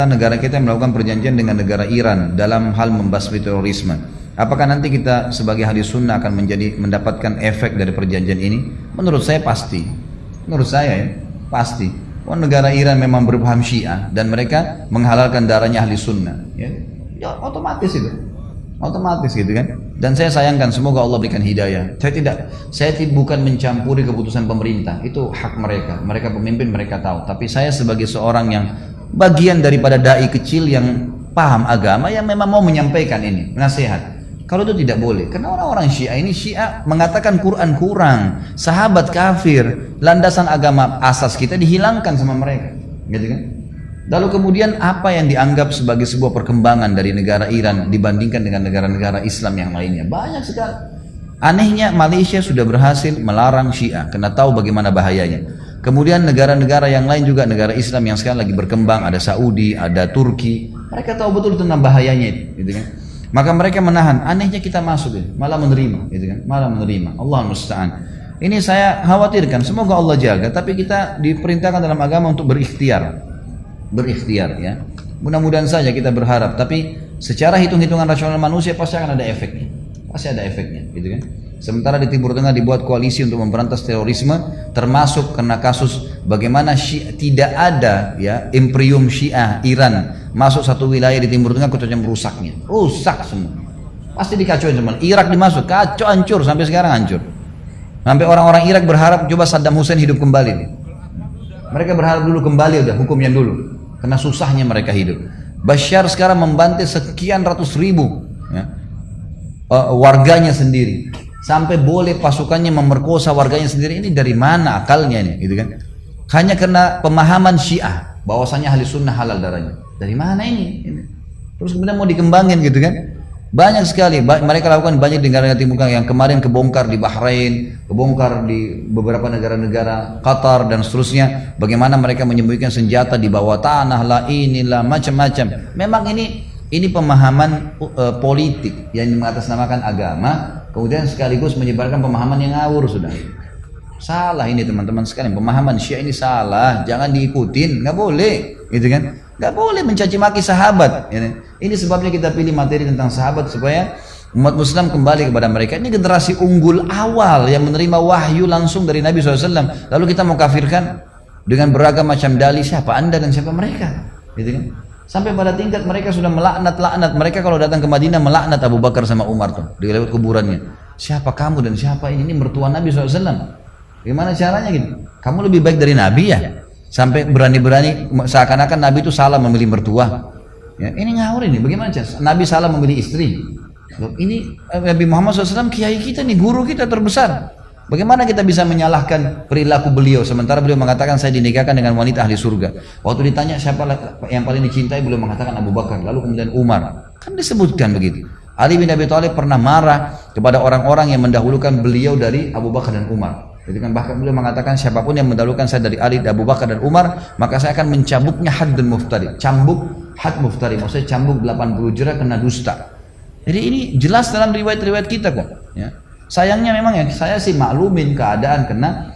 negara kita melakukan perjanjian dengan negara Iran dalam hal membasmi terorisme. Apakah nanti kita sebagai ahli sunnah akan mendapatkan efek dari perjanjian ini? Menurut saya pasti. Menurut saya ya, pasti. Oh, negara Iran memang berpaham Syiah dan mereka menghalalkan darahnya ahli sunnah. Ya otomatis itu. Otomatis gitu kan. Dan saya sayangkan, semoga Allah berikan hidayah. Saya bukan mencampuri keputusan pemerintah. Itu hak mereka. Mereka pemimpin, mereka tahu. Tapi saya sebagai seorang yang bagian daripada dai kecil yang paham agama, yang memang mau menyampaikan ini nasihat. Kalau itu tidak boleh, karena orang-orang Syiah ini mengatakan Quran kurang, sahabat kafir, landasan agama asas kita dihilangkan sama mereka, gitu kan? Lalu kemudian apa yang dianggap sebagai sebuah perkembangan dari negara Iran dibandingkan dengan negara-negara Islam yang lainnya? Banyak sekali. Anehnya Malaysia sudah berhasil melarang Syiah, karena tahu bagaimana bahayanya. Kemudian negara-negara yang lain juga, negara Islam yang sekarang lagi berkembang, ada Saudi, ada Turki, mereka tahu betul tentang bahayanya itu, gitu kan? Maka mereka menahan. Anehnya kita masuk ya, malah menerima, gitu kan? Malah menerima. Allah musta'an. Ini saya khawatirkan. Semoga Allah jaga. Tapi kita diperintahkan dalam agama untuk berikhtiar ya. Mudah-mudahan saja kita berharap. Tapi secara hitung-hitungan rasional manusia pasti akan ada efeknya. Pasti ada efeknya, gitu kan? Sementara di Timur Tengah dibuat koalisi untuk memberantas terorisme, termasuk karena kasus bagaimana tidak ada ya imperium Syiah Iran masuk satu wilayah di Timur Tengah kecuali merusaknya, rusak semua, pasti dikacauin semua. Irak dimasuk, kacau, hancur, sampai sekarang hancur. Sampai orang-orang Irak berharap coba Saddam Hussein hidup kembali nih. Mereka berharap dulu kembali, udah hukumnya dulu, karena susahnya mereka hidup. Bashar sekarang membantai sekian ratus ribu ya, warganya sendiri, sampai boleh pasukannya memerkosa warganya sendiri. Ini dari mana akalnya ini, gitu kan? Hanya karena pemahaman Syiah bahwasanya ahli sunnah halal darahnya. Dari mana ini? Terus kemudian mau dikembangin, gitu kan? Banyak sekali mereka lakukan, banyak di negara Timur Tengah yang kemarin kebongkar di Bahrain, kebongkar di beberapa negara-negara Qatar dan seterusnya. Bagaimana mereka menyembunyikan senjata di bawah tanah lah, inilah macam-macam. Memang ini pemahaman politik yang mengatasnamakan agama, kemudian sekaligus menyebarkan pemahaman yang ngawur sudah. Salah ini teman-teman sekalian, pemahaman Syiah ini salah, jangan diikutin, nggak boleh, gitu kan? Nggak boleh mencaci maki sahabat. Ini sebabnya kita pilih materi tentang sahabat supaya umat Muslim kembali kepada mereka. Ini generasi unggul awal yang menerima wahyu langsung dari Nabi SAW. Lalu kita mau kafirkan dengan beragam macam dalih, siapa anda dan siapa mereka, gitu kan? Sampai pada tingkat mereka sudah melaknat mereka kalau datang ke Madinah, melaknat Abu Bakar sama Umar tuh di lewat kuburannya. Siapa kamu dan siapa ini? Ini mertua Nabi SAW. Gimana caranya gitu? Kamu lebih baik dari Nabi ya? Sampai berani-berani seakan-akan Nabi itu salah memilih mertua. Ya, ini ngawur ini. Bagaimana cara? Nabi salah memilih istri. Ini Nabi Muhammad SAW kiai kita nih, guru kita terbesar. Bagaimana kita bisa menyalahkan perilaku beliau sementara beliau mengatakan saya dinikahkan dengan wanita ahli surga. Waktu ditanya siapa yang paling dicintai, beliau mengatakan Abu Bakar, lalu kemudian Umar. Kan disebutkan begitu. Ali bin Abi Thalib pernah marah kepada orang-orang yang mendahulukan beliau dari Abu Bakar dan Umar. Jadi kan bahkan beliau mengatakan siapapun yang mendahulukan saya dari Ali, Abu Bakar dan Umar, maka saya akan mencambuknya haddun muftari. Cambuk had muftari, maksudnya cambuk 80 jera kena dusta. Jadi ini jelas dalam riwayat-riwayat kita kok. Ya. Sayangnya memang ya saya sih maklumin keadaan karena